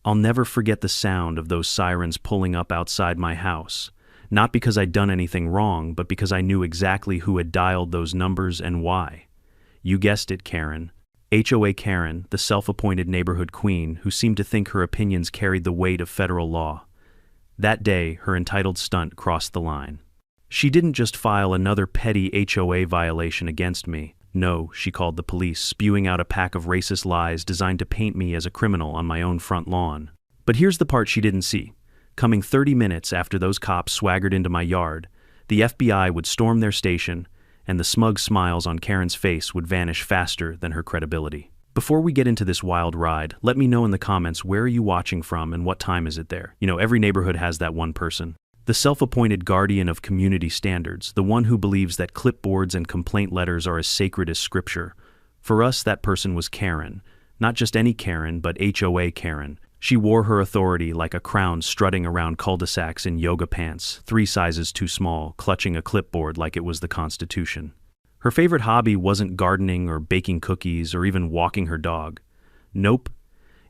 I'll never forget the sound of those sirens pulling up outside my house. Not because I'd done anything wrong, but because I knew exactly who had dialed those numbers and why. You guessed it, Karen. HOA Karen, the self-appointed neighborhood queen who seemed to think her opinions carried the weight of federal law. That day, her entitled stunt crossed the line. She didn't just file another petty HOA violation against me. No, she called the police, spewing out a pack of racist lies designed to paint me as a criminal on my own front lawn. But here's the part she didn't see. Coming 30 minutes after those cops swaggered into my yard, the FBI would storm their station, and the smug smiles on Karen's face would vanish faster than her credibility. Before we get into this wild ride, let me know in the comments where are you watching from and what time is it there. You know, every neighborhood has that one person. The self-appointed guardian of community standards, the one who believes that clipboards and complaint letters are as sacred as scripture. For us, that person was Karen. Not just any Karen, but HOA Karen. She wore her authority like a crown, strutting around cul-de-sacs in yoga pants, 3 sizes too small, clutching a clipboard like it was the Constitution. Her favorite hobby wasn't gardening or baking cookies or even walking her dog. Nope.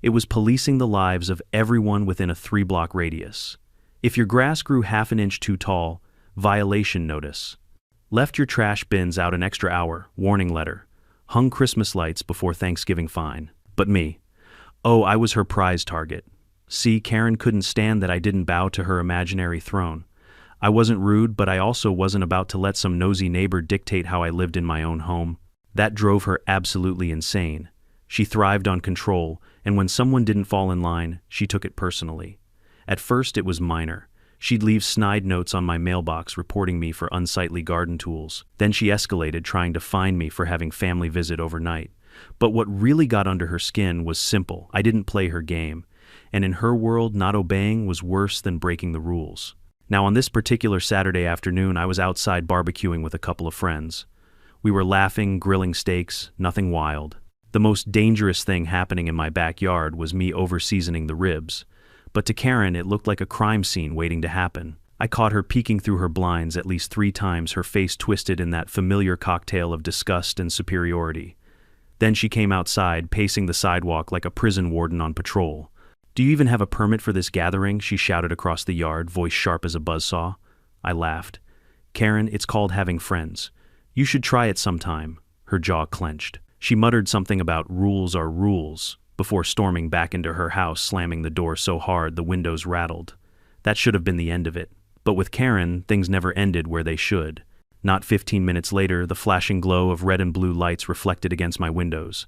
It was policing the lives of everyone within a 3-block radius. If your grass grew half an inch too tall, violation notice. Left your trash bins out an extra hour, warning letter. Hung Christmas lights before Thanksgiving, fine. But me. Oh, I was her prize target. See, Karen couldn't stand that I didn't bow to her imaginary throne. I wasn't rude, but I also wasn't about to let some nosy neighbor dictate how I lived in my own home. That drove her absolutely insane. She thrived on control, and when someone didn't fall in line, she took it personally. At first, it was minor. She'd leave snide notes on my mailbox reporting me for unsightly garden tools. Then she escalated, trying to fine me for having family visit overnight. But what really got under her skin was simple. I didn't play her game. And in her world, not obeying was worse than breaking the rules. Now, on this particular Saturday afternoon, I was outside barbecuing with a couple of friends. We were laughing, grilling steaks, nothing wild. The most dangerous thing happening in my backyard was me over-seasoning the ribs. But to Karen, it looked like a crime scene waiting to happen. I caught her peeking through her blinds at least 3 times, her face twisted in that familiar cocktail of disgust and superiority. Then she came outside, pacing the sidewalk like a prison warden on patrol. "Do you even have a permit for this gathering?" she shouted across the yard, voice sharp as a buzzsaw. I laughed. "Karen, it's called having friends. You should try it sometime." Her jaw clenched. She muttered something about rules are rules, before storming back into her house, slamming the door so hard the windows rattled. That should have been the end of it. But with Karen, things never ended where they should. Not 15 minutes later, the flashing glow of red and blue lights reflected against my windows.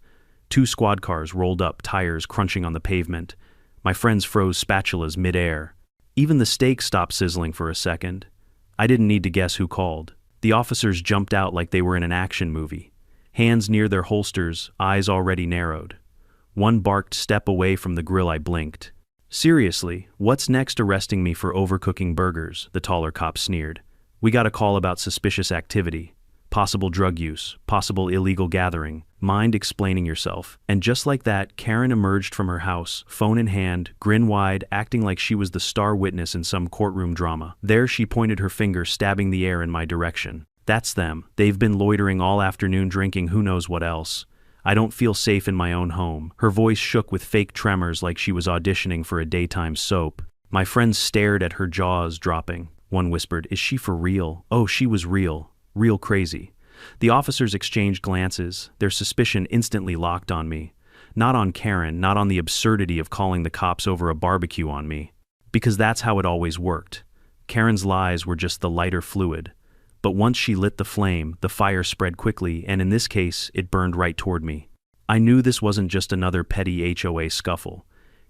2 squad cars rolled up, tires crunching on the pavement. My friends froze spatulas mid-air. Even the steak stopped sizzling for a second. I didn't need to guess who called. The officers jumped out like they were in an action movie. Hands near their holsters, eyes already narrowed. One barked, "Step away from the grill." I blinked. "Seriously, what's next? Arresting me for overcooking burgers?" the taller cop sneered. "We got a call about suspicious activity. Possible drug use, possible illegal gathering. Mind explaining yourself?" And just like that, Karen emerged from her house, phone in hand, grin wide, acting like she was the star witness in some courtroom drama. There she pointed her finger, stabbing the air in my direction. "That's them. They've been loitering all afternoon, drinking who knows what else. I don't feel safe in my own home." Her voice shook with fake tremors like she was auditioning for a daytime soap. My friends stared at her, jaws dropping. One whispered, "Is she for real?" Oh, she was real. Real crazy. The officers exchanged glances, their suspicion instantly locked on me. Not on Karen, not on the absurdity of calling the cops over a barbecue on me. Because that's how it always worked. Karen's lies were just the lighter fluid. But once she lit the flame, the fire spread quickly, and in this case, it burned right toward me. I knew this wasn't just another petty HOA scuffle.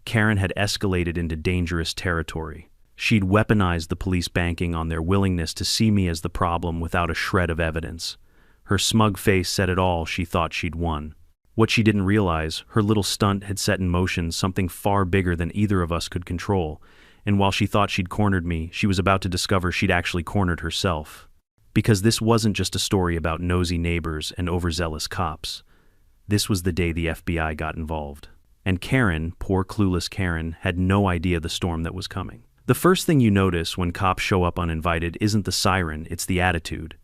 Karen had escalated into dangerous territory. She'd weaponized the police, banking on their willingness to see me as the problem without a shred of evidence. Her smug face said it all. She thought she'd won. What she didn't realize, her little stunt had set in motion something far bigger than either of us could control, and while she thought she'd cornered me, she was about to discover she'd actually cornered herself. Because this wasn't just a story about nosy neighbors and overzealous cops. This was the day the FBI got involved. And Karen, poor clueless Karen, had no idea the storm that was coming. The first thing you notice when cops show up uninvited isn't the siren, it's the attitude.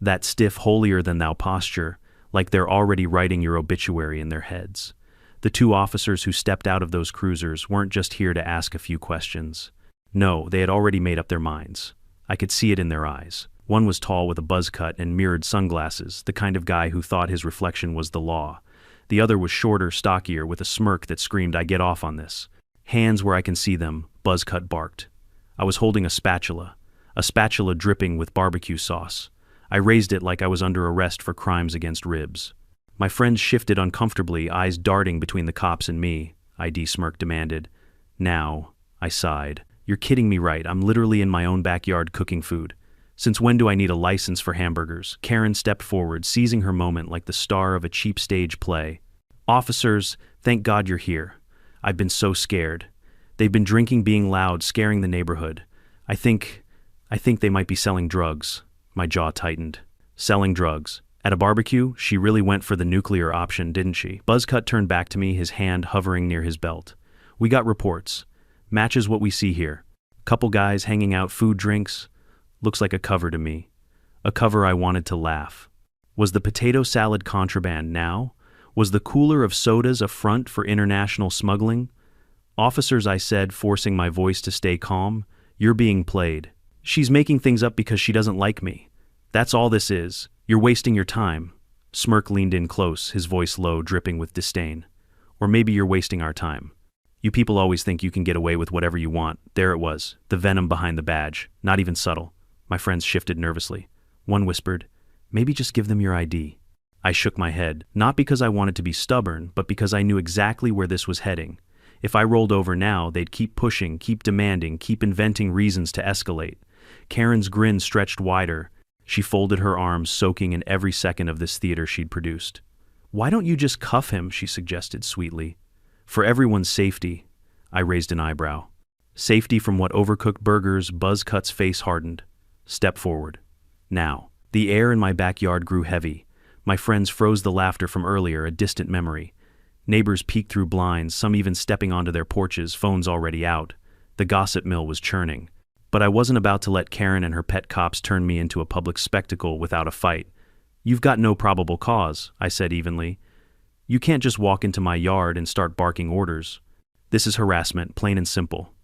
That stiff, holier-than-thou posture, like they're already writing your obituary in their heads. The two officers who stepped out of those cruisers weren't just here to ask a few questions. No, they had already made up their minds. I could see it in their eyes. One was tall with a buzz cut and mirrored sunglasses, the kind of guy who thought his reflection was the law. The other was shorter, stockier, with a smirk that screamed, "I get off on this." Hands where I can see them, buzz cut barked. I was holding a spatula dripping with barbecue sauce. I raised it like I was under arrest for crimes against ribs. My friends shifted uncomfortably, eyes darting between the cops and me. ID smirk demanded. "Now," I sighed. "You're kidding me, right? I'm literally in my own backyard cooking food. Since when do I need a license for hamburgers?" Karen stepped forward, seizing her moment like the star of a cheap stage play. "Officers, thank God you're here. I've been so scared. They've been drinking, being loud, scaring the neighborhood. I think they might be selling drugs." My jaw tightened. Selling drugs. At a barbecue, she really went for the nuclear option, didn't she? Buzzcut turned back to me, his hand hovering near his belt. "We got reports. Matches what we see here. Couple guys hanging out, food, drinks. Looks like a cover to me. A cover I wanted to laugh. Was the potato salad contraband now? Was the cooler of sodas a front for international smuggling? Officers," I said, forcing my voice to stay calm, "you're being played. She's making things up because she doesn't like me. That's all this is. You're wasting your time." Smirk leaned in close, his voice low, dripping with disdain. "Or maybe you're wasting our time. You people always think you can get away with whatever you want." There it was, the venom behind the badge, not even subtle. My friends shifted nervously. One whispered, "Maybe just give them your ID." I shook my head, not because I wanted to be stubborn, but because I knew exactly where this was heading. If I rolled over now, they'd keep pushing, keep demanding, keep inventing reasons to escalate. Karen's grin stretched wider. She folded her arms, soaking in every second of this theater she'd produced. "Why don't you just cuff him?" she suggested sweetly. "For everyone's safety." I raised an eyebrow. "Safety from what, overcooked burgers?" Buzzcut's face hardened. "Step forward. Now." The air in my backyard grew heavy. My friends froze the laughter from earlier, a distant memory. Neighbors peeked through blinds, some even stepping onto their porches, phones already out. The gossip mill was churning. But I wasn't about to let Karen and her pet cops turn me into a public spectacle without a fight. "You've got no probable cause," I said evenly. "You can't just walk into my yard and start barking orders. This is harassment, plain and simple."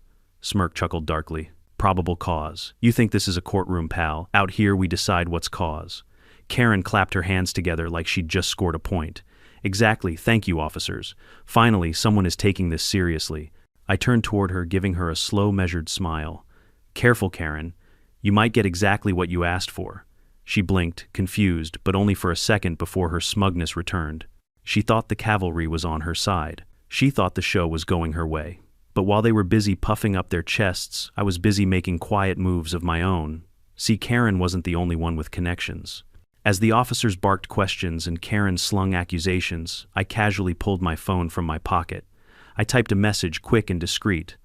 Smirk chuckled darkly. "Probable cause. You think this is a courtroom, pal. Out here we decide what's cause." Karen clapped her hands together like she'd just scored a point. "Exactly, thank you, officers. Finally, someone is taking this seriously." I turned toward her, giving her a slow, measured smile. "Careful, Karen. You might get exactly what you asked for." She blinked, confused, but only for a second before her smugness returned. She thought the cavalry was on her side. She thought the show was going her way. But while they were busy puffing up their chests, I was busy making quiet moves of my own. See, Karen wasn't the only one with connections. As the officers barked questions and Karen slung accusations, I casually pulled my phone from my pocket. I typed a message, quick and discreet.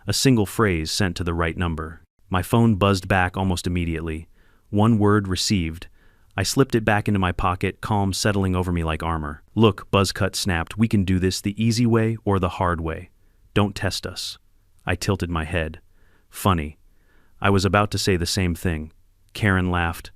A single phrase sent to the right number. My phone buzzed back almost immediately. One word, received. I slipped it back into my pocket, calm settling over me like armor. "Look," Buzzcut snapped, "we can do this the easy way or the hard way. Don't test us." I tilted my head. Funny. I was about to say the same thing. Karen laughed.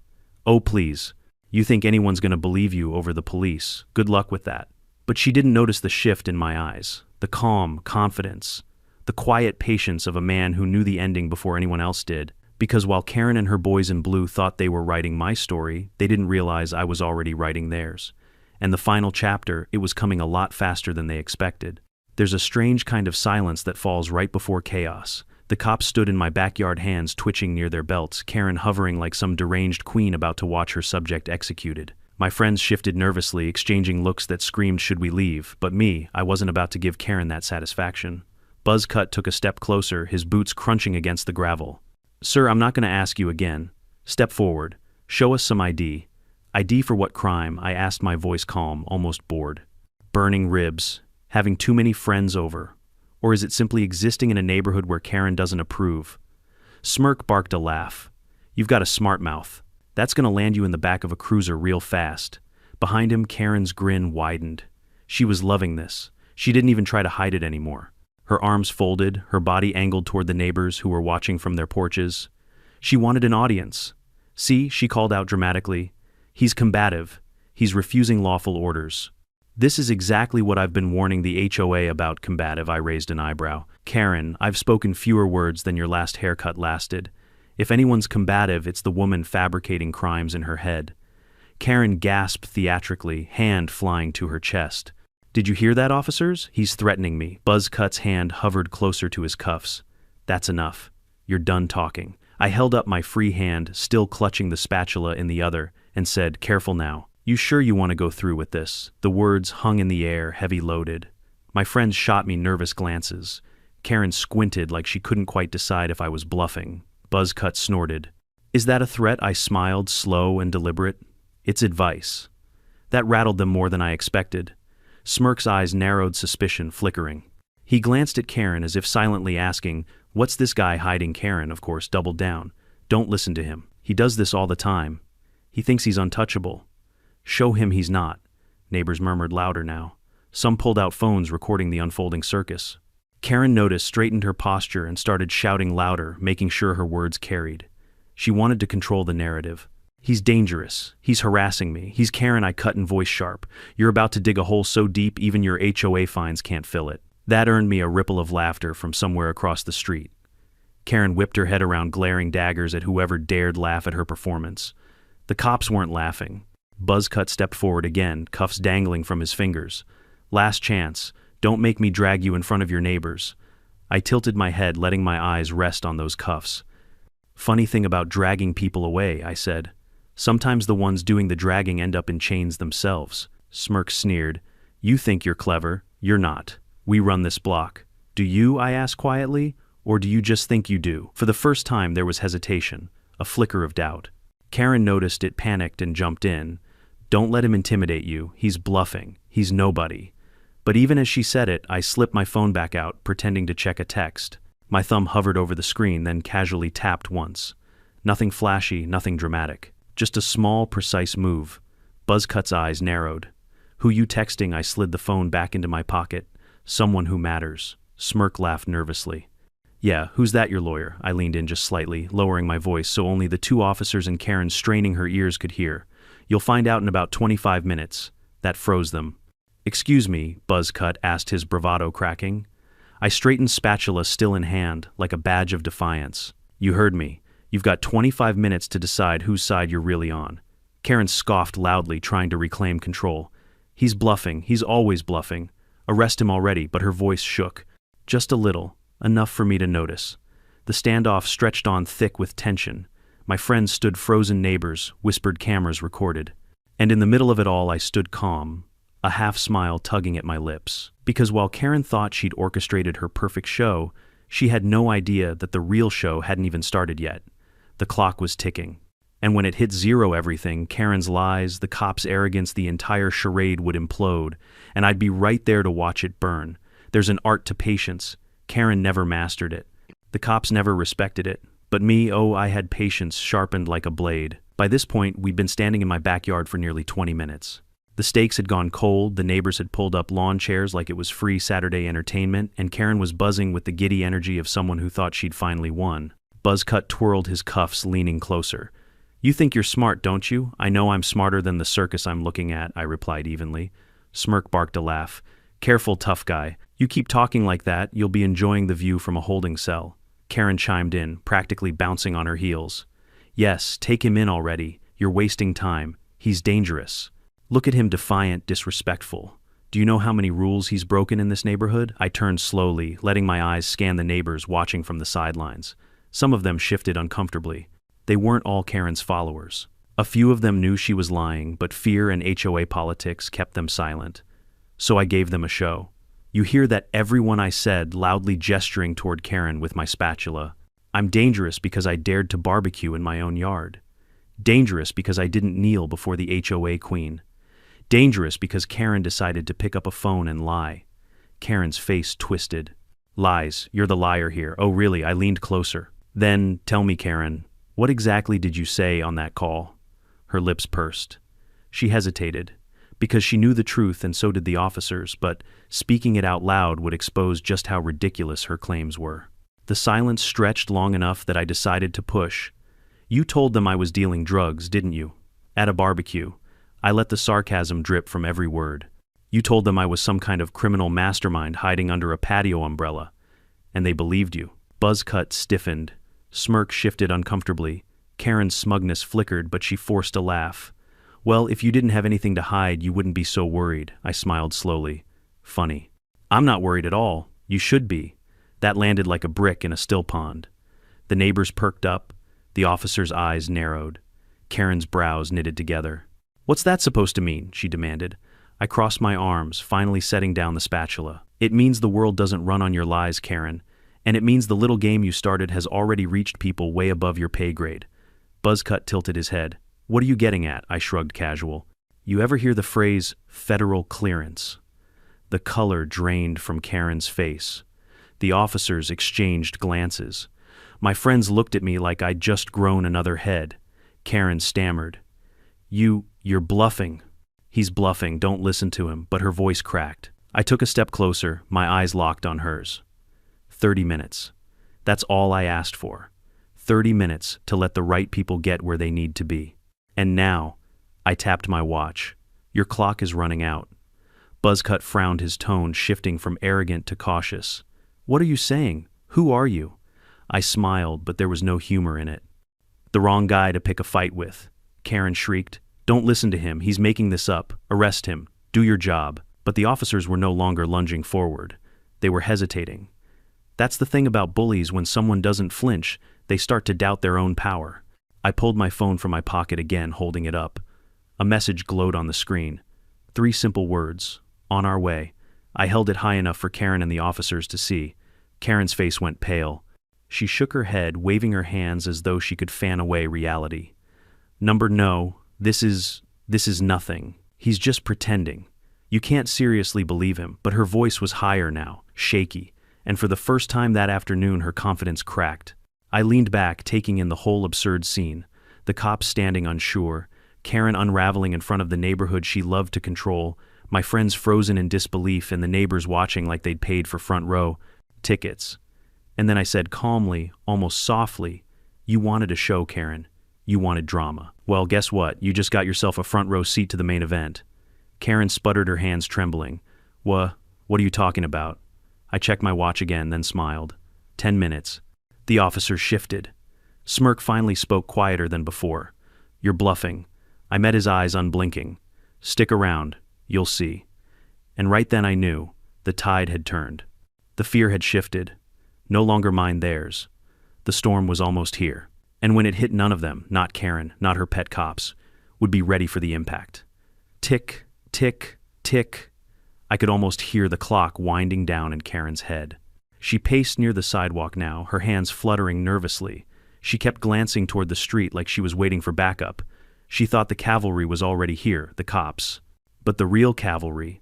"Oh, please. You think anyone's going to believe you over the police? Good luck with that." But she didn't notice the shift in my eyes. The calm, confidence. The quiet patience of a man who knew the ending before anyone else did. Because while Karen and her boys in blue thought they were writing my story, they didn't realize I was already writing theirs. And the final chapter, it was coming a lot faster than they expected. There's a strange kind of silence that falls right before chaos. The cops stood in my backyard, hands twitching near their belts, Karen hovering like some deranged queen about to watch her subject executed. My friends shifted nervously, exchanging looks that screamed, "Should we leave?" But me, I wasn't about to give Karen that satisfaction. Buzzcut took a step closer, his boots crunching against the gravel. "Sir, I'm not going to ask you again. Step forward. Show us some ID." "ID for what crime?" I asked, my voice calm, almost bored. "Burning ribs. Having too many friends over. Or is it simply existing in a neighborhood where Karen doesn't approve?" Smirk barked a laugh. "You've got a smart mouth. That's going to land you in the back of a cruiser real fast." Behind him, Karen's grin widened. She was loving this. She didn't even try to hide it anymore. Her arms folded, her body angled toward the neighbors who were watching from their porches. She wanted an audience. "See," she called out dramatically. "He's combative. He's refusing lawful orders." This is exactly what I've been warning the HOA about, combative. I raised an eyebrow. Karen, I've spoken fewer words than your last haircut lasted. If anyone's combative, it's the woman fabricating crimes in her head. Karen gasped theatrically, hand flying to her chest. Did you hear that, officers? He's threatening me. Buzzcut's hand hovered closer to his cuffs. That's enough. You're done talking. I held up my free hand, still clutching the spatula in the other, and said, careful now. You sure you want to go through with this? The words hung in the air, heavy-loaded. My friends shot me nervous glances. Karen squinted like she couldn't quite decide if I was bluffing. Buzzcut snorted. Is that a threat? I smiled, slow and deliberate. It's advice. That rattled them more than I expected. Smirk's eyes narrowed, suspicion flickering. He glanced at Karen as if silently asking, what's this guy hiding? Karen, of course, doubled down. Don't listen to him. He does this all the time. He thinks he's untouchable. Show him he's not. Neighbors murmured louder now. Some pulled out phones recording the unfolding circus. Karen noticed, straightened her posture, and started shouting louder, making sure her words carried. She wanted to control the narrative. He's dangerous. He's harassing me. He's Karen, I cut in voice sharp. You're about to dig a hole so deep even your HOA fines can't fill it. That earned me a ripple of laughter from somewhere across the street. Karen whipped her head around, glaring daggers at whoever dared laugh at her performance. The cops weren't laughing. Buzzcut stepped forward again, cuffs dangling from his fingers. Last chance. Don't make me drag you in front of your neighbors. I tilted my head, letting my eyes rest on those cuffs. Funny thing about dragging people away, I said. Sometimes the ones doing the dragging end up in chains themselves. Smirk sneered. You think you're clever. You're not. We run this block. Do you? I asked quietly. Or do you just think you do? For the first time there was hesitation, a flicker of doubt. Karen noticed it, panicked, and jumped in. Don't let him intimidate you. He's bluffing. He's nobody. But even as she said it, I slipped my phone back out, pretending to check a text. My thumb hovered over the screen, then casually tapped once. Nothing flashy, nothing dramatic. Just a small, precise move. Buzzcut's eyes narrowed. Who you texting? I slid the phone back into my pocket. Someone who matters. Smirk laughed nervously. Yeah, who's that, your lawyer? I leaned in just slightly, lowering my voice so only the two officers and Karen straining her ears could hear. You'll find out in about 25 minutes. That froze them. Excuse me, Buzzcut asked, his bravado cracking. I straightened, spatula still in hand, like a badge of defiance. You heard me. You've got 25 minutes to decide whose side you're really on. Karen scoffed loudly, trying to reclaim control. He's bluffing. He's always bluffing. Arrest him already, but her voice shook. Just a little. Enough for me to notice. The standoff stretched on thick with tension. My friends stood frozen, neighbors, whispered, cameras recorded. And in the middle of it all I stood calm, a half smile tugging at my lips. Because while Karen thought she'd orchestrated her perfect show, she had no idea that the real show hadn't even started yet. The clock was ticking. And when it hit zero, everything, Karen's lies, the cops' arrogance, the entire charade would implode, and I'd be right there to watch it burn. There's an art to patience. Karen never mastered it. The cops never respected it. But me, oh, I had patience sharpened like a blade. By this point, we'd been standing in my backyard for nearly 20 minutes. The steaks had gone cold, the neighbors had pulled up lawn chairs like it was free Saturday entertainment, and Karen was buzzing with the giddy energy of someone who thought she'd finally won. Buzzcut twirled his cuffs, leaning closer. You think you're smart, don't you? I know I'm smarter than the circus I'm looking at, I replied evenly. Smirk barked a laugh. Careful, tough guy. You keep talking like that, you'll be enjoying the view from a holding cell. Karen chimed in, practically bouncing on her heels. Yes, take him in already. You're wasting time. He's dangerous. Look at him, defiant, disrespectful. Do you know how many rules he's broken in this neighborhood? I turned slowly, letting my eyes scan the neighbors watching from the sidelines. Some of them shifted uncomfortably. They weren't all Karen's followers. A few of them knew she was lying, but fear and HOA politics kept them silent. So I gave them a show. You hear that, everyone, I said, loudly gesturing toward Karen with my spatula. I'm dangerous because I dared to barbecue in my own yard. Dangerous because I didn't kneel before the HOA queen. Dangerous because Karen decided to pick up a phone and lie. Karen's face twisted. Lies, you're the liar here. Oh really? I leaned closer. Then, tell me, Karen, what exactly did you say on that call? Her lips pursed. She hesitated. Because she knew the truth and so did the officers, but speaking it out loud would expose just how ridiculous her claims were. The silence stretched long enough that I decided to push. You told them I was dealing drugs, didn't you? At a barbecue. I let the sarcasm drip from every word. You told them I was some kind of criminal mastermind hiding under a patio umbrella, and they believed you. Buzzcut stiffened. Smirk shifted uncomfortably. Karen's smugness flickered, but she forced a laugh. Well, if you didn't have anything to hide, you wouldn't be so worried, I smiled slowly. Funny. I'm not worried at all. You should be. That landed like a brick in a still pond. The neighbors perked up. The officer's eyes narrowed. Karen's brows knitted together. What's that supposed to mean? She demanded. I crossed my arms, finally setting down the spatula. It means the world doesn't run on your lies, Karen. And it means the little game you started has already reached people way above your pay grade. Buzzcut tilted his head. What are you getting at? I shrugged casual. You ever hear the phrase, federal clearance? The color drained from Karen's face. The officers exchanged glances. My friends looked at me like I'd just grown another head. Karen stammered. You're bluffing. He's bluffing, don't listen to him, but her voice cracked. I took a step closer, my eyes locked on hers. 30 minutes. That's all I asked for. 30 minutes to let the right people get where they need to be. And now, I tapped my watch. Your clock is running out. Buzzcut frowned, his tone shifting from arrogant to cautious. What are you saying? Who are you? I smiled, but there was no humor in it. The wrong guy to pick a fight with. Karen shrieked. Don't listen to him, he's making this up. Arrest him. Do your job. But the officers were no longer lunging forward. They were hesitating. That's the thing about bullies, when someone doesn't flinch, they start to doubt their own power. I pulled my phone from my pocket again, holding it up. A message glowed on the screen. 3 simple words. On our way. I held it high enough for Karen and the officers to see. Karen's face went pale. She shook her head, waving her hands as though she could fan away reality. Number no, this is nothing. He's just pretending. You can't seriously believe him, but her voice was higher now, shaky, and for the first time that afternoon her confidence cracked. I leaned back, taking in the whole absurd scene. The cops standing unsure, Karen unraveling in front of the neighborhood she loved to control, my friends frozen in disbelief and the neighbors watching like they'd paid for front row tickets. And then I said calmly, almost softly, you wanted a show, Karen. You wanted drama. Well, guess what? You just got yourself a front row seat to the main event. Karen sputtered, her hands trembling. What are you talking about? I checked my watch again, then smiled. 10 minutes. The officer shifted. Smirk finally spoke quieter than before. You're bluffing. I met his eyes, unblinking. Stick around. You'll see. And right then I knew. The tide had turned. The fear had shifted. No longer mine, theirs. The storm was almost here. And when it hit, none of them, not Karen, not her pet cops, would be ready for the impact. Tick, tick, tick. I could almost hear the clock winding down in Karen's head. She paced near the sidewalk now, her hands fluttering nervously. She kept glancing toward the street like she was waiting for backup. She thought the cavalry was already here, the cops. But the real cavalry,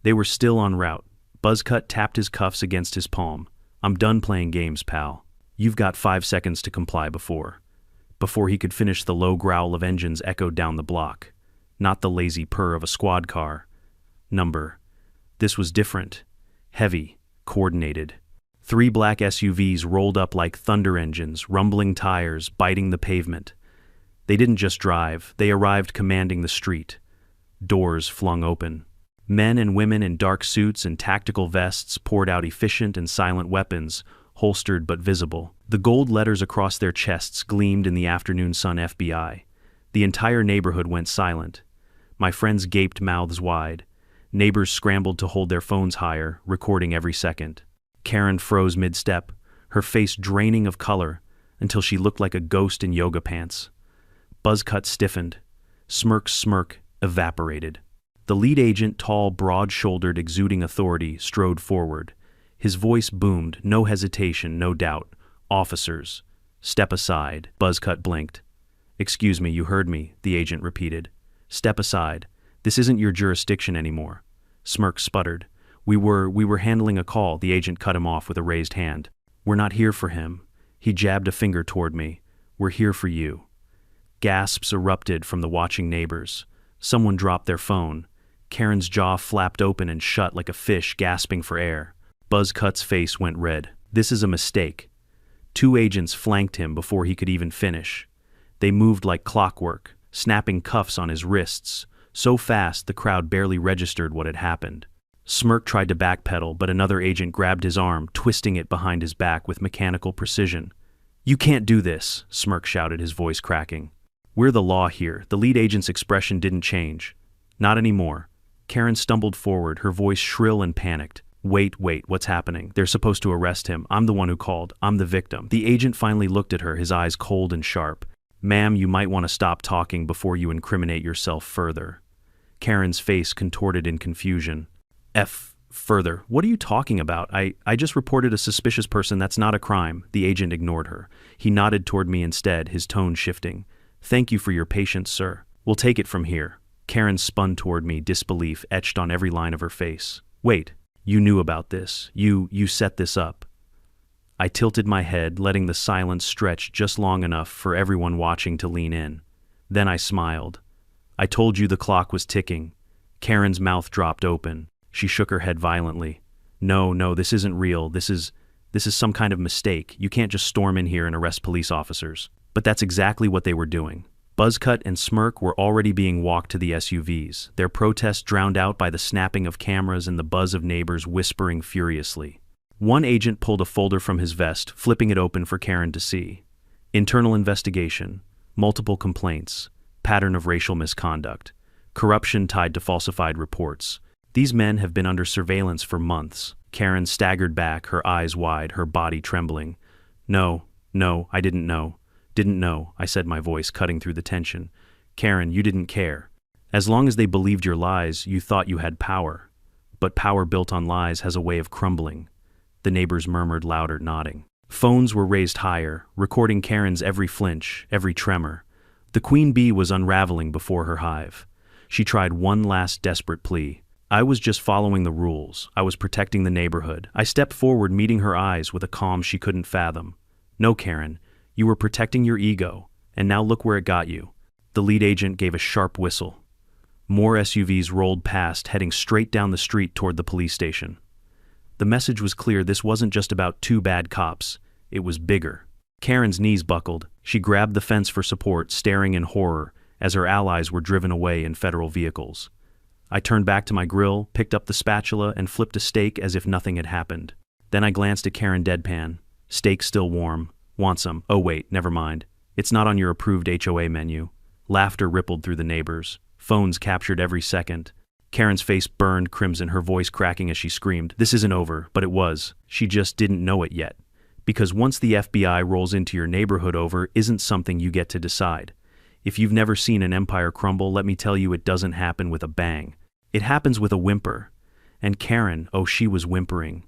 they were still en route. Buzzcut tapped his cuffs against his palm. I'm done playing games, pal. You've got 5 seconds to comply before he could finish, the low growl of engines echoed down the block. Not the lazy purr of a squad car. This was different. Heavy. Coordinated. 3 black SUVs rolled up like thunder engines, rumbling tires, biting the pavement. They didn't just drive, they arrived commanding the street. Doors flung open. Men and women in dark suits and tactical vests poured out efficient and silent weapons, holstered but visible. The gold letters across their chests gleamed in the afternoon sun. FBI. The entire neighborhood went silent. My friends gaped, mouths wide. Neighbors scrambled to hold their phones higher, recording every second. Karen froze mid-step, her face draining of color, until she looked like a ghost in yoga pants. Buzzcut stiffened. Smirk's smirk evaporated. The lead agent, tall, broad-shouldered, exuding authority, strode forward. His voice boomed, no hesitation, no doubt. Officers, step aside. Buzzcut blinked. Excuse me, you heard me, the agent repeated. Step aside. This isn't your jurisdiction anymore. Smirk sputtered. We were handling a call. The agent cut him off with a raised hand. We're not here for him. He jabbed a finger toward me. We're here for you. Gasps erupted from the watching neighbors. Someone dropped their phone. Karen's jaw flapped open and shut like a fish gasping for air. Buzzcut's face went red. This is a mistake. 2 agents flanked him before he could even finish. They moved like clockwork, snapping cuffs on his wrists, so fast the crowd barely registered what had happened. Smirk tried to backpedal, but another agent grabbed his arm, twisting it behind his back with mechanical precision. "You can't do this," Smirk shouted, his voice cracking. "We're the law here." The lead agent's expression didn't change. "Not anymore." Karen stumbled forward, her voice shrill and panicked. Wait, what's happening? They're supposed to arrest him. I'm the one who called. I'm the victim." The agent finally looked at her, his eyes cold and sharp. "Ma'am, you might want to stop talking before you incriminate yourself further." Karen's face contorted in confusion. Further? What are you talking about? I just reported a suspicious person. That's not a crime." The agent ignored her. He nodded toward me instead, his tone shifting. "Thank you for your patience, sir. We'll take it from here." Karen spun toward me, disbelief etched on every line of her face. "Wait, you knew about this. You set this up." I tilted my head, letting the silence stretch just long enough for everyone watching to lean in. Then I smiled. "I told you the clock was ticking." Karen's mouth dropped open. She shook her head violently. No, this isn't real. This is some kind of mistake. You can't just storm in here and arrest police officers." But that's exactly what they were doing. Buzzcut and Smirk were already being walked to the SUVs, their protest drowned out by the snapping of cameras and the buzz of neighbors whispering furiously. One agent pulled a folder from his vest, flipping it open for Karen to see. "Internal investigation, multiple complaints, pattern of racial misconduct, corruption tied to falsified reports. These men have been under surveillance for months." Karen staggered back, her eyes wide, her body trembling. No, I didn't know. "Didn't know," I said, my voice cutting through the tension. "Karen, you didn't care. As long as they believed your lies, you thought you had power. But power built on lies has a way of crumbling." The neighbors murmured louder, nodding. Phones were raised higher, recording Karen's every flinch, every tremor. The queen bee was unraveling before her hive. She tried one last desperate plea. "I was just following the rules. I was protecting the neighborhood." I stepped forward, meeting her eyes with a calm she couldn't fathom. "No, Karen, you were protecting your ego, and now look where it got you." The lead agent gave a sharp whistle. More SUVs rolled past, heading straight down the street toward the police station. The message was clear. This wasn't just about two bad cops. It was bigger. Karen's knees buckled. She grabbed the fence for support, staring in horror as her allies were driven away in federal vehicles. I turned back to my grill, picked up the spatula, and flipped a steak as if nothing had happened. Then I glanced at Karen deadpan. "Steak still warm. Want some? Oh wait, never mind. It's not on your approved HOA menu." Laughter rippled through the neighbors. Phones captured every second. Karen's face burned crimson, her voice cracking as she screamed. "This isn't over," but it was. She just didn't know it yet. Because once the FBI rolls into your neighborhood, over isn't something you get to decide. If you've never seen an empire crumble, let me tell you, it doesn't happen with a bang. It happens with a whimper. And Karen, oh, she was whimpering.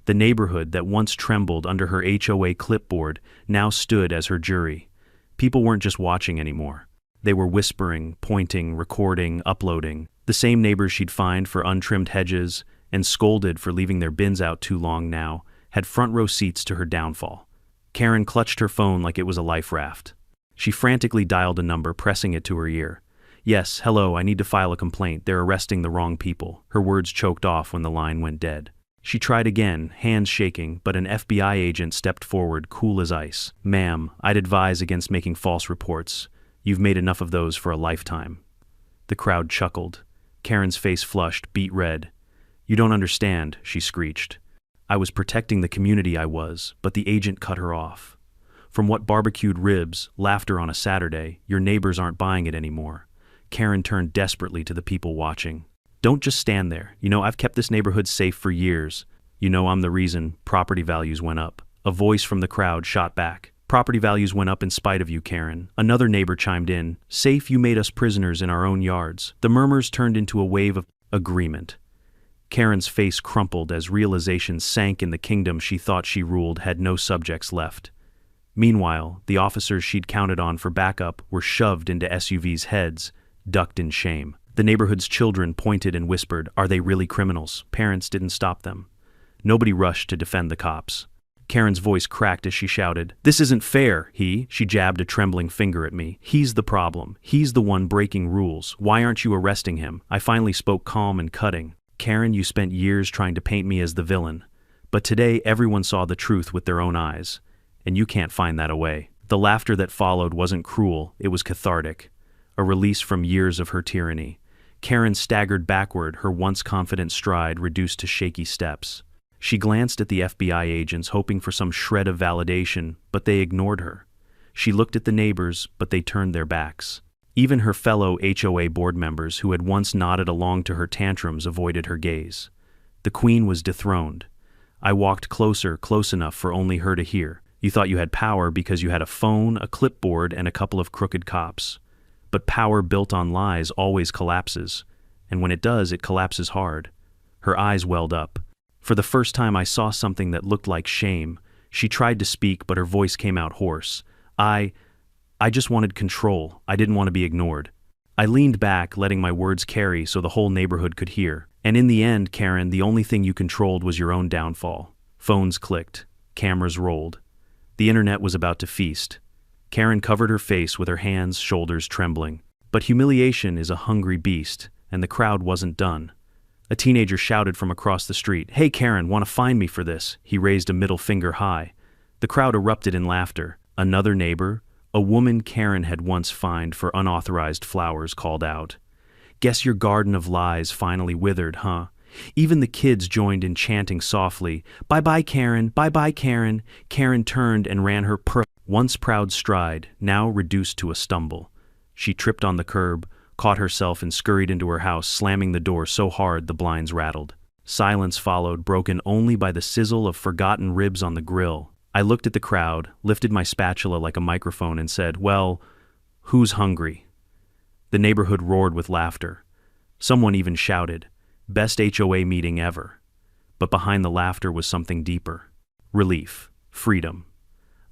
The neighborhood that once trembled under her HOA clipboard now stood as her jury. People weren't just watching anymore. They were whispering, pointing, recording, uploading. The same neighbors she'd fined for untrimmed hedges and scolded for leaving their bins out too long now had front row seats to her downfall. Karen clutched her phone like it was a life raft. She frantically dialed a number, pressing it to her ear. "Yes, hello, I need to file a complaint. They're arresting the wrong people." Her words choked off when the line went dead. She tried again, hands shaking, but an FBI agent stepped forward, cool as ice. "Ma'am, I'd advise against making false reports. You've made enough of those for a lifetime." The crowd chuckled. Karen's face flushed, beet red. "You don't understand," she screeched. "I was protecting the community, I was," but the agent cut her off. "From what barbecued ribs, laughter on a Saturday, your neighbors aren't buying it anymore." Karen turned desperately to the people watching. "Don't just stand there. You know, I've kept this neighborhood safe for years. You know, I'm the reason property values went up." A voice from the crowd shot back. "Property values went up in spite of you, Karen." Another neighbor chimed in. "Safe, you made us prisoners in our own yards." The murmurs turned into a wave of agreement. Karen's face crumpled as realization sank in the kingdom she thought she ruled had no subjects left. Meanwhile, the officers she'd counted on for backup were shoved into SUVs' heads, ducked in shame. The neighborhood's children pointed and whispered, "Are they really criminals?" Parents didn't stop them. Nobody rushed to defend the cops. Karen's voice cracked as she shouted, "This isn't fair, She jabbed a trembling finger at me. "He's the problem. He's the one breaking rules. Why aren't you arresting him?" I finally spoke calm and cutting. "Karen, you spent years trying to paint me as the villain. But today everyone saw the truth with their own eyes. And you can't find that away." The laughter that followed wasn't cruel, it was cathartic. A release from years of her tyranny. Karen staggered backward, her once confident stride reduced to shaky steps. She glanced at the FBI agents, hoping for some shred of validation, but they ignored her. She looked at the neighbors, but they turned their backs. Even her fellow HOA board members, who had once nodded along to her tantrums, avoided her gaze. The queen was dethroned. I walked closer, close enough for only her to hear. You thought you had power because you had a phone, a clipboard, and a couple of crooked cops. But power built on lies always collapses, and when it does, it collapses hard. Her eyes welled up. For the first time I saw something that looked like shame. She tried to speak, but her voice came out hoarse. I just wanted control. I didn't want to be ignored. I leaned back, letting my words carry so the whole neighborhood could hear. And in the end, Karen, the only thing you controlled was your own downfall. Phones clicked. Cameras rolled. The internet was about to feast. Karen covered her face with her hands, shoulders trembling. But humiliation is a hungry beast, and the crowd wasn't done. A teenager shouted from across the street, "Hey Karen, want to find me for this?" He raised a middle finger high. The crowd erupted in laughter. Another neighbor, a woman Karen had once fined for unauthorized flowers, called out, "Guess your garden of lies finally withered, huh?" Even the kids joined in chanting softly, "Bye-bye, Karen, bye-bye, Karen." Karen turned and ran her once proud stride, now reduced to a stumble. She tripped on the curb, caught herself and scurried into her house, slamming the door so hard the blinds rattled. Silence followed, broken only by the sizzle of forgotten ribs on the grill. I looked at the crowd, lifted my spatula like a microphone and said, "Well, who's hungry?" The neighborhood roared with laughter. Someone even shouted, "Best HOA meeting ever." But behind the laughter was something deeper. Relief. Freedom.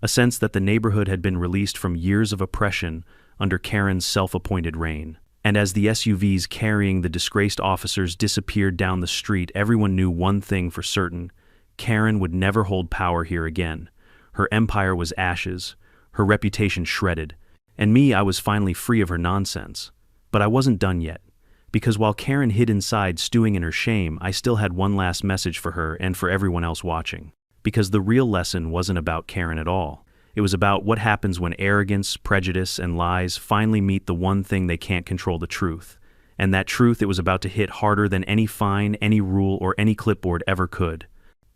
A sense that the neighborhood had been released from years of oppression under Karen's self-appointed reign. And as the SUVs carrying the disgraced officers disappeared down the street, everyone knew one thing for certain: Karen would never hold power here again. Her empire was ashes, her reputation shredded, and me, I was finally free of her nonsense. But I wasn't done yet, because while Karen hid inside stewing in her shame, I still had one last message for her and for everyone else watching. Because the real lesson wasn't about Karen at all. It was about what happens when arrogance, prejudice, and lies finally meet the one thing they can't control: the truth. And that truth, it was about to hit harder than any fine, any rule, or any clipboard ever could.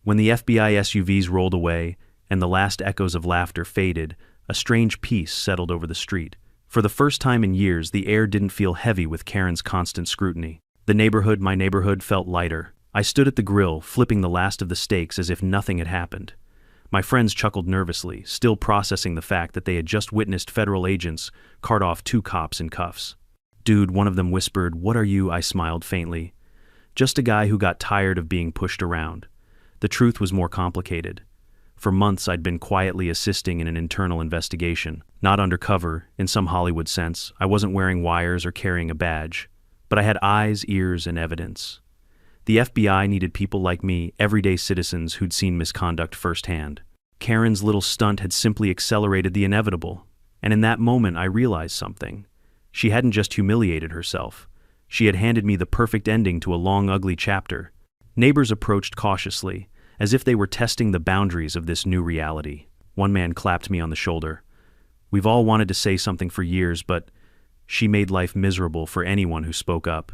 When the FBI SUVs rolled away and the last echoes of laughter faded, a strange peace settled over the street. For the first time in years, the air didn't feel heavy with Karen's constant scrutiny. The neighborhood, my neighborhood, felt lighter. I stood at the grill, flipping the last of the steaks as if nothing had happened. My friends chuckled nervously, still processing the fact that they had just witnessed federal agents cart off 2 cops in cuffs. "Dude," one of them whispered, "what are you?" I smiled faintly. "Just a guy who got tired of being pushed around." The truth was more complicated. For months I'd been quietly assisting in an internal investigation. Not undercover, in some Hollywood sense. I wasn't wearing wires or carrying a badge. But I had eyes, ears, and evidence. The FBI needed people like me, everyday citizens who'd seen misconduct firsthand. Karen's little stunt had simply accelerated the inevitable. And in that moment I realized something. She hadn't just humiliated herself. She had handed me the perfect ending to a long, ugly chapter. Neighbors approached cautiously, as if they were testing the boundaries of this new reality. One man clapped me on the shoulder. "We've all wanted to say something for years, but..." She made life miserable for anyone who spoke up.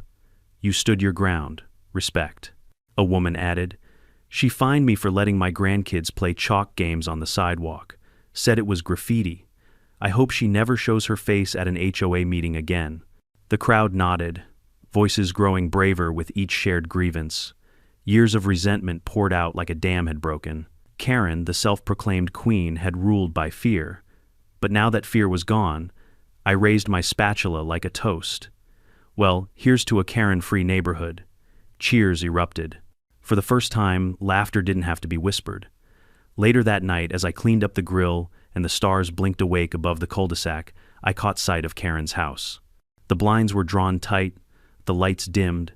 "You stood your ground. Respect." A woman added. "She fined me for letting my grandkids play chalk games on the sidewalk. Said it was graffiti. I hope she never shows her face at an HOA meeting again." The crowd nodded, voices growing braver with each shared grievance. Years of resentment poured out like a dam had broken. Karen, the self-proclaimed queen, had ruled by fear. But now that fear was gone, I raised my spatula like a toast. Well, here's to a Karen-free neighborhood. Cheers erupted. For the first time, laughter didn't have to be whispered. Later that night, as I cleaned up the grill and the stars blinked awake above the cul-de-sac, I caught sight of Karen's house. The blinds were drawn tight, the lights dimmed.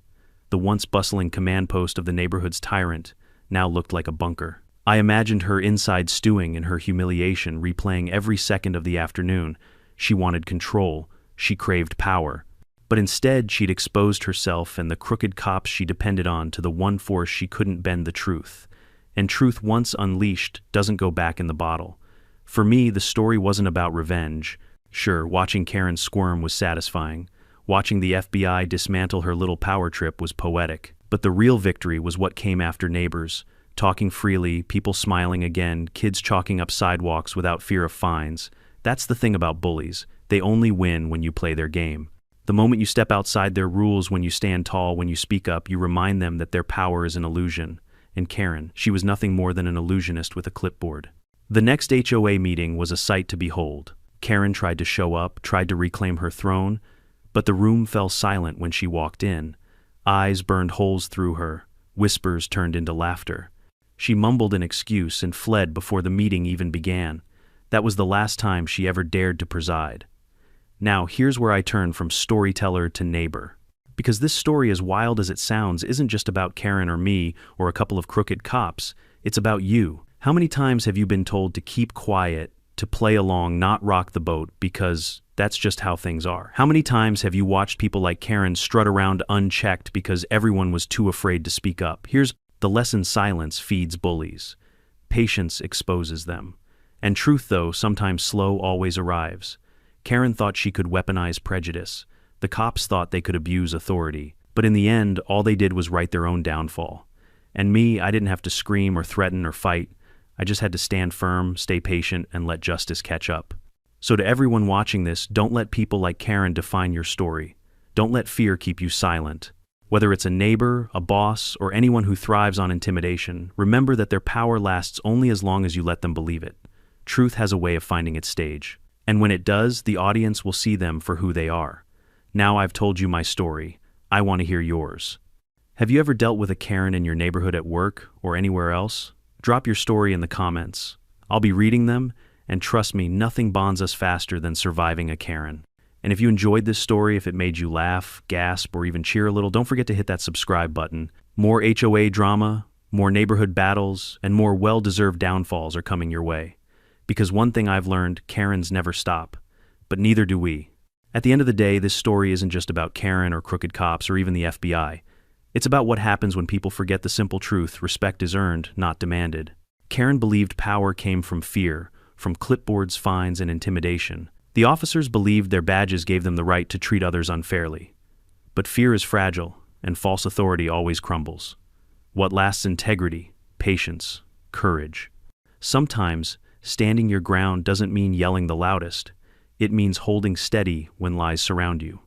The once bustling command post of the neighborhood's tyrant now looked like a bunker. I imagined her inside stewing in her humiliation, replaying every second of the afternoon. She wanted control. She craved power. But instead, she'd exposed herself and the crooked cops she depended on to the one force she couldn't bend: the truth. And truth, once unleashed, doesn't go back in the bottle. For me, the story wasn't about revenge. Sure, watching Karen squirm was satisfying. Watching the FBI dismantle her little power trip was poetic. But the real victory was what came after. Neighbors talking freely, people smiling again, kids chalking up sidewalks without fear of fines. That's the thing about bullies. They only win when you play their game. The moment you step outside their rules, when you stand tall, when you speak up, you remind them that their power is an illusion. And Karen, she was nothing more than an illusionist with a clipboard. The next HOA meeting was a sight to behold. Karen tried to show up, tried to reclaim her throne, but the room fell silent when she walked in. Eyes burned holes through her, whispers turned into laughter. She mumbled an excuse and fled before the meeting even began. That was the last time she ever dared to preside. Now, here's where I turn from storyteller to neighbor. Because this story, as wild as it sounds, isn't just about Karen or me or a couple of crooked cops. It's about you. How many times have you been told to keep quiet, to play along, not rock the boat, because that's just how things are? How many times have you watched people like Karen strut around unchecked because everyone was too afraid to speak up? Here's the lesson: silence feeds bullies. Patience exposes them. And truth, though sometimes slow, always arrives. Karen thought she could weaponize prejudice. The cops thought they could abuse authority. But in the end, all they did was write their own downfall. And me, I didn't have to scream or threaten or fight. I just had to stand firm, stay patient, and let justice catch up. So to everyone watching this, don't let people like Karen define your story. Don't let fear keep you silent. Whether it's a neighbor, a boss, or anyone who thrives on intimidation, remember that their power lasts only as long as you let them believe it. Truth has a way of finding its stage. And when it does, the audience will see them for who they are. Now I've told you my story. I want to hear yours. Have you ever dealt with a Karen in your neighborhood, at work, or anywhere else? Drop your story in the comments. I'll be reading them, and trust me, nothing bonds us faster than surviving a Karen. And if you enjoyed this story, if it made you laugh, gasp, or even cheer a little, don't forget to hit that subscribe button. More HOA drama, more neighborhood battles, and more well-deserved downfalls are coming your way. Because one thing I've learned: Karens never stop. But neither do we. At the end of the day, this story isn't just about Karen or crooked cops or even the FBI. It's about what happens when people forget the simple truth: respect is earned, not demanded. Karen believed power came from fear, from clipboards, fines, and intimidation. The officers believed their badges gave them the right to treat others unfairly. But fear is fragile, and false authority always crumbles. What lasts: integrity, patience, courage. Sometimes, standing your ground doesn't mean yelling the loudest. It means holding steady when lies surround you.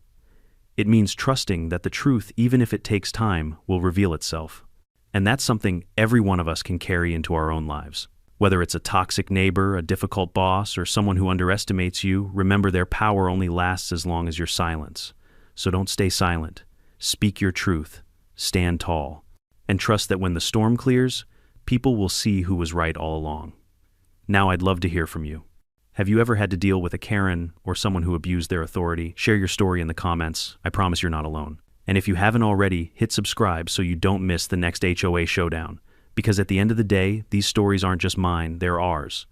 It means trusting that the truth, even if it takes time, will reveal itself. And that's something every one of us can carry into our own lives. Whether it's a toxic neighbor, a difficult boss, or someone who underestimates you, remember their power only lasts as long as your silence. So don't stay silent. Speak your truth. Stand tall. And trust that when the storm clears, people will see who was right all along. Now I'd love to hear from you. Have you ever had to deal with a Karen or someone who abused their authority? Share your story in the comments. I promise you're not alone. And if you haven't already, hit subscribe so you don't miss the next HOA showdown. Because at the end of the day, these stories aren't just mine, they're ours.